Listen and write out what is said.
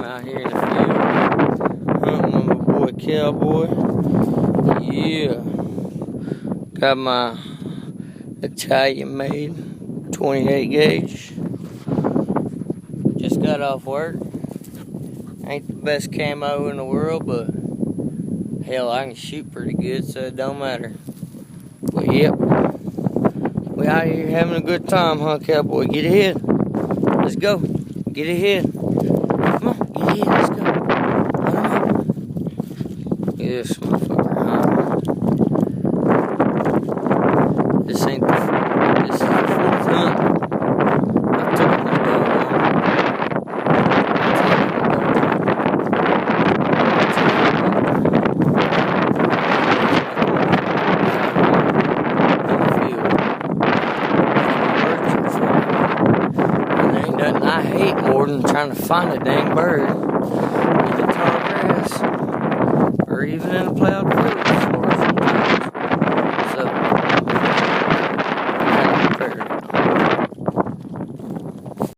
out here in the field hunting with my boy Cowboy. Yeah. Got my Italian made 28 gauge. Just got off work. Ain't the best camo in the world, but hell, I can shoot pretty good, so it don't matter. But yep, we out here having a good time, huh, Cowboy? Get ahead. Let's go. Get ahead. Come on, get ahead. Let's go. Yes, motherfucker, huh? This is the fourth hunt. I took my dog I hate more than trying to find a dang bird in the tall grass or even in a plowed